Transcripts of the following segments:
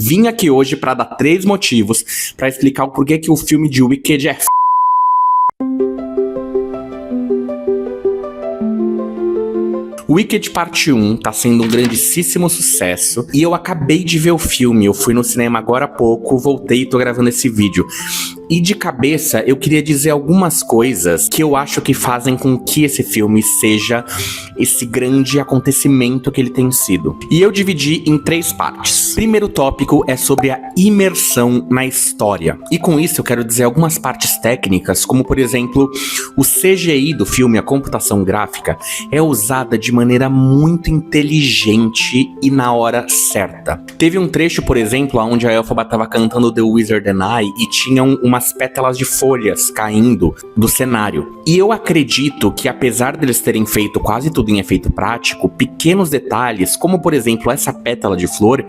Vim aqui hoje pra dar 3 motivos pra explicar o porquê que o filme de Wicked é Wicked Parte 1 tá sendo um grandíssimo sucesso e eu acabei de ver o filme, eu fui no cinema agora há pouco, voltei e tô gravando esse vídeo. E de cabeça eu queria dizer algumas coisas que eu acho que fazem com que esse filme seja esse grande acontecimento que ele tem sido. E eu dividi em 3 partes. Primeiro tópico é sobre a imersão na história. E com isso eu quero dizer algumas partes técnicas, como por exemplo, o CGI do filme, a computação gráfica, é usada de maneira muito inteligente e na hora certa. Teve um trecho, por exemplo, onde a Elphaba estava cantando The Wizard and I e tinham umas pétalas de folhas caindo do cenário. E eu acredito que apesar deles terem feito quase tudo em efeito prático, pequenos detalhes, como por exemplo essa pétala de flor,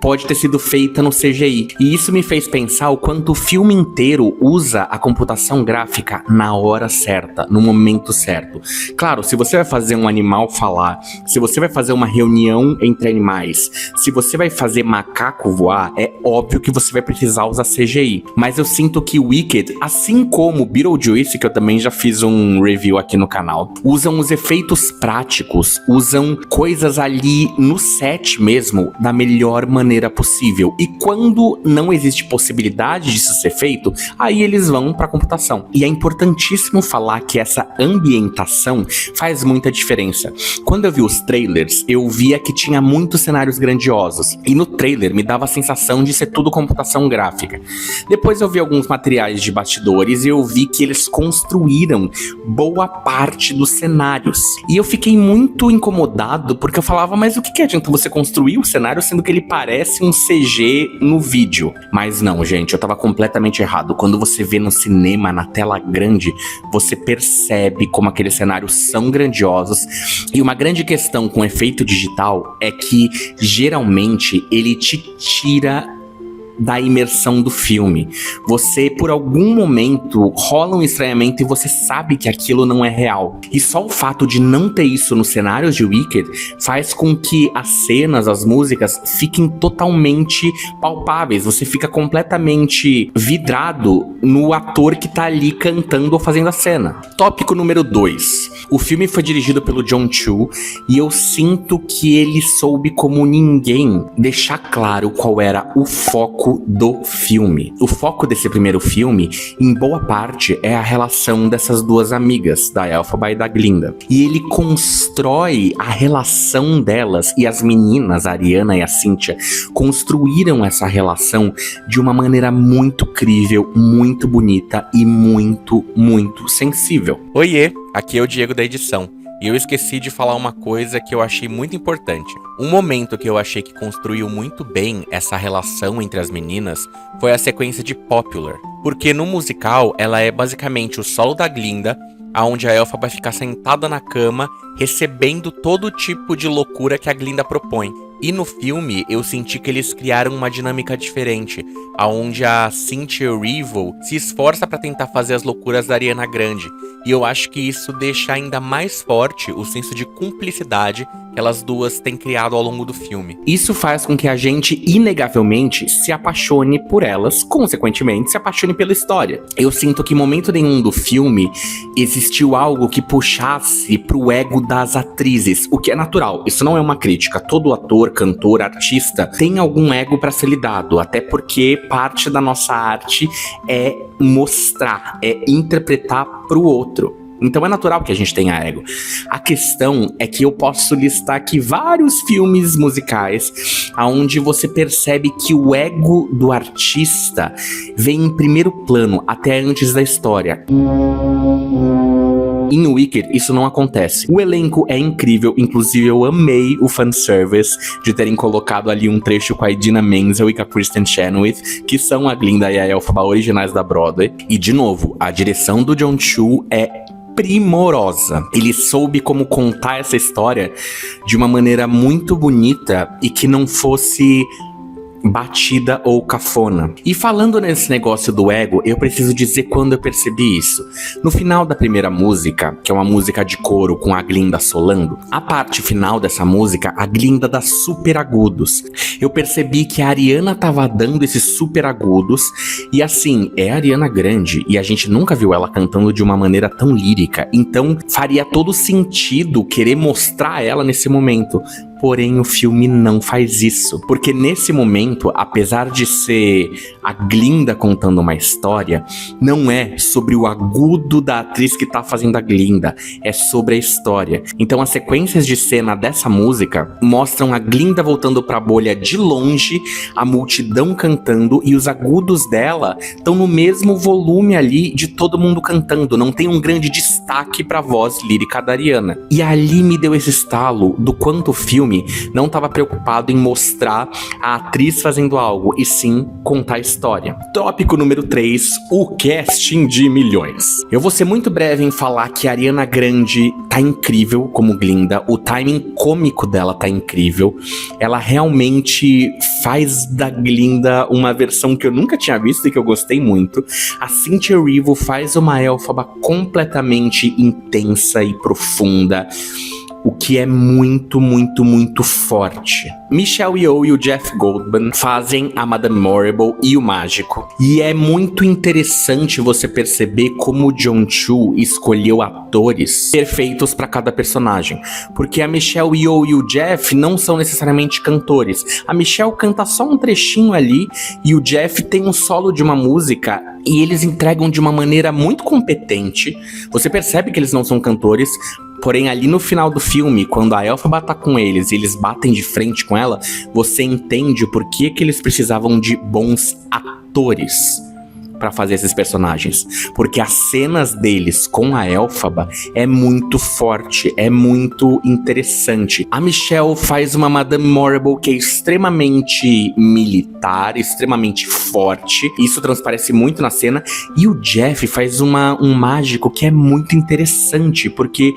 pode ter sido feita no CGI. E isso me fez pensar o quanto o filme inteiro usa a computação gráfica na hora certa, no momento certo. Claro, se você vai fazer um animal falar, se você vai fazer uma reunião entre animais, se você vai fazer macaco voar, é óbvio que você vai precisar usar CGI. Mas eu sinto que Wicked, assim como Beetlejuice, que eu também já fiz um review aqui no canal, usam os efeitos práticos, usam coisas ali no set mesmo, da melhor maneira possível. E quando não existe possibilidade disso ser feito, aí eles vão para a computação. E é importantíssimo falar que essa ambientação faz muita diferença. Quando eu vi os trailers, eu via que tinha muitos cenários grandiosos. E no trailer me dava a sensação de ser tudo computação gráfica. Depois eu vi alguns materiais de bastidores e eu vi que eles construíram boa parte dos cenários. E eu fiquei muito incomodado porque eu falava, mas o que adianta você construir o cenário sendo que ele parece um CG no vídeo? Mas não, gente, eu tava completamente errado. Quando você vê no cinema, na tela grande, você percebe como aqueles cenários são grandiosos. E uma grande questão com efeito digital é que, geralmente, ele te tira da imersão do filme. Você, por algum momento, rola um estranhamento e você sabe que aquilo não é real. E só o fato de não ter isso nos cenários de Wicked faz com que as cenas, as músicas, fiquem totalmente palpáveis. Você fica completamente vidrado no ator que tá ali cantando ou fazendo a cena. Tópico número 2. O filme foi dirigido pelo Jon Chu e eu sinto que ele soube como ninguém deixar claro qual era o foco do filme. O foco desse primeiro filme, em boa parte, é a relação dessas duas amigas, da Elphaba e da Glinda. E ele constrói a relação delas, e as meninas, a Ariana e a Cynthia, construíram essa relação de uma maneira muito crível, muito bonita e muito, muito sensível. Oiê, aqui é o Diego da edição. E eu esqueci de falar uma coisa que eu achei muito importante. Um momento que eu achei que construiu muito bem essa relação entre as meninas foi a sequência de Popular. Porque no musical, ela é basicamente o solo da Glinda, onde a Elphaba vai ficar sentada na cama, recebendo todo tipo de loucura que a Glinda propõe. E no filme, eu senti que eles criaram uma dinâmica diferente, onde a Cynthia Erivo se esforça para tentar fazer as loucuras da Ariana Grande. E eu acho que isso deixa ainda mais forte o senso de cumplicidade que elas duas têm criado ao longo do filme. Isso faz com que a gente, inegavelmente, se apaixone por elas, consequentemente, se apaixone pela história. Eu sinto que em momento nenhum do filme existiu algo que puxasse pro ego das atrizes, o que é natural. Isso não é uma crítica. Todo ator, cantor, artista tem algum ego para ser lidado, até porque parte da nossa arte é mostrar, é interpretar pro outro. Então é natural que a gente tenha ego. A questão é que eu posso listar aqui vários filmes musicais onde você percebe que o ego do artista vem em primeiro plano, até antes da história. Em Wicked, isso não acontece. O elenco é incrível, inclusive eu amei o fanservice de terem colocado ali um trecho com a Idina Menzel e com a Kristen Chenoweth, que são a Glinda e a Elphaba originais da Broadway. E, de novo, a direção do Jon Chu é primorosa. Ele soube como contar essa história de uma maneira muito bonita e que não fosse batida ou cafona. E falando nesse negócio do ego, eu preciso dizer quando eu percebi isso. No final da primeira música, que é uma música de coro com a Glinda solando, a parte final dessa música, a Glinda dá super agudos. Eu percebi que a Ariana tava dando esses super agudos, e assim, é a Ariana Grande, e a gente nunca viu ela cantando de uma maneira tão lírica, então faria todo sentido querer mostrar ela nesse momento. Porém, o filme não faz isso. Porque nesse momento, apesar de ser a Glinda contando uma história, não é sobre o agudo da atriz que tá fazendo a Glinda. É sobre a história. Então, as sequências de cena dessa música mostram a Glinda voltando pra bolha de longe, a multidão cantando, e os agudos dela estão no mesmo volume ali de todo mundo cantando. Não tem um grande destaque pra voz lírica da Ariana. E ali me deu esse estalo do quanto o filme não estava preocupado em mostrar a atriz fazendo algo, e sim contar a história. Tópico número 3, o casting de milhões. Eu vou ser muito breve em falar que a Ariana Grande tá incrível como Glinda, o timing cômico dela tá incrível, ela realmente faz da Glinda uma versão que eu nunca tinha visto e que eu gostei muito. A Cynthia Erivo faz uma Elphaba completamente intensa e profunda, o que é muito, muito, muito forte. Michelle Yeoh e o Jeff Goldblum fazem a Madame Morrible e o Mágico. E é muito interessante você perceber como o Jon Chu escolheu atores perfeitos para cada personagem. Porque a Michelle Yeoh e o Jeff não são necessariamente cantores. A Michelle canta só um trechinho ali e o Jeff tem um solo de uma música e eles entregam de uma maneira muito competente. Você percebe que eles não são cantores. Porém, ali no final do filme, quando a Elphaba tá com eles e eles batem de frente com ela, você entende o porquê que eles precisavam de bons atores pra fazer esses personagens. Porque as cenas deles com a Elphaba é muito forte, é muito interessante. A Michelle faz uma Madame Morrible que é extremamente militar, extremamente forte. Isso transparece muito na cena. E o Jeff faz um mágico que é muito interessante, porque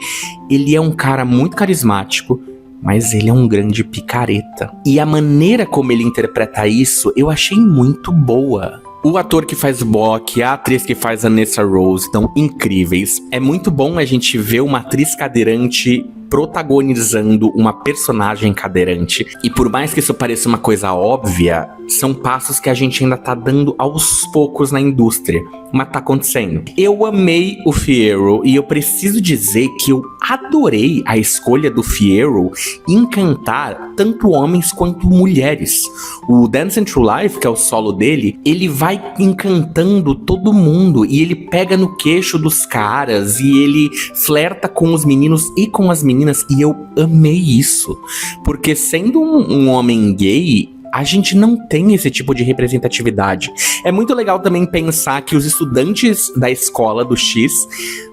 ele é um cara muito carismático, mas ele é um grande picareta. E a maneira como ele interpreta isso, eu achei muito boa. O ator que faz o Boq, a atriz que faz a Nessa Rose estão incríveis. É muito bom a gente ver uma atriz cadeirante protagonizando uma personagem cadeirante. E por mais que isso pareça uma coisa óbvia, são passos que a gente ainda tá dando aos poucos na indústria. Mas tá acontecendo. Eu amei o Fiyero e eu preciso dizer que eu adorei a escolha do Fiyero em cantar tanto homens quanto mulheres. O Dancing Through Life, que é o solo dele, ele vai encantando todo mundo e ele pega no queixo dos caras e ele flerta com os meninos e com as meninas, e eu amei isso. Porque sendo um homem gay, a gente não tem esse tipo de representatividade. É muito legal também pensar que os estudantes da escola do X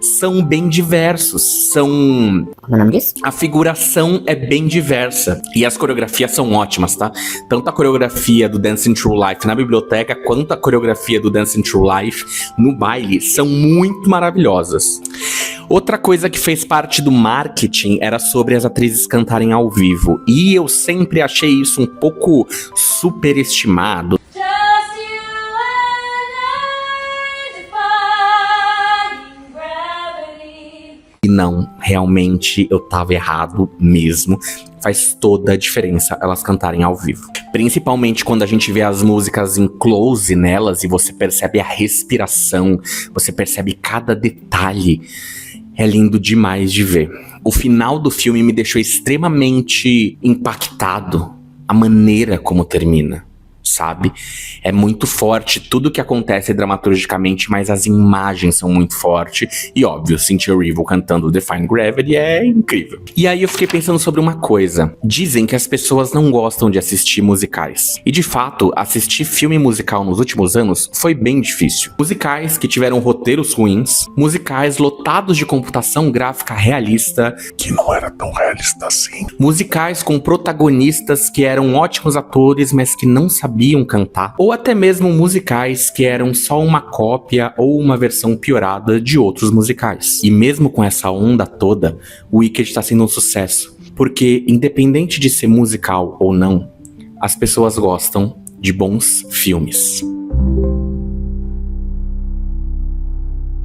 são bem diversos. Como é o nome disso? A figuração é bem diversa. E as coreografias são ótimas, tá? Tanto a coreografia do Dancing Through Life na biblioteca, quanto a coreografia do Dancing Through Life no baile são muito maravilhosas. Outra coisa que fez parte do marketing era sobre as atrizes cantarem ao vivo. E eu sempre achei isso um pouco superestimado. E não, realmente eu tava errado mesmo. Faz toda a diferença elas cantarem ao vivo. Principalmente quando a gente vê as músicas em close nelas e você percebe a respiração, você percebe cada detalhe. É lindo demais de ver. O final do filme me deixou extremamente impactado. A maneira como termina, sabe? É muito forte tudo que acontece dramaturgicamente, mas as imagens são muito fortes. E óbvio, Cynthia Erivo cantando Defying Gravity é incrível. E aí eu fiquei pensando sobre uma coisa. Dizem que as pessoas não gostam de assistir musicais. E de fato, assistir filme musical nos últimos anos foi bem difícil. Musicais que tiveram roteiros ruins, musicais lotados de computação gráfica realista, que não era tão realista assim. Musicais com protagonistas que eram ótimos atores, mas que não sabiam cantar. Ou até mesmo musicais que eram só uma cópia ou uma versão piorada de outros musicais. E mesmo com essa onda toda, o Wicked está sendo um sucesso. Porque, independente de ser musical ou não, as pessoas gostam de bons filmes.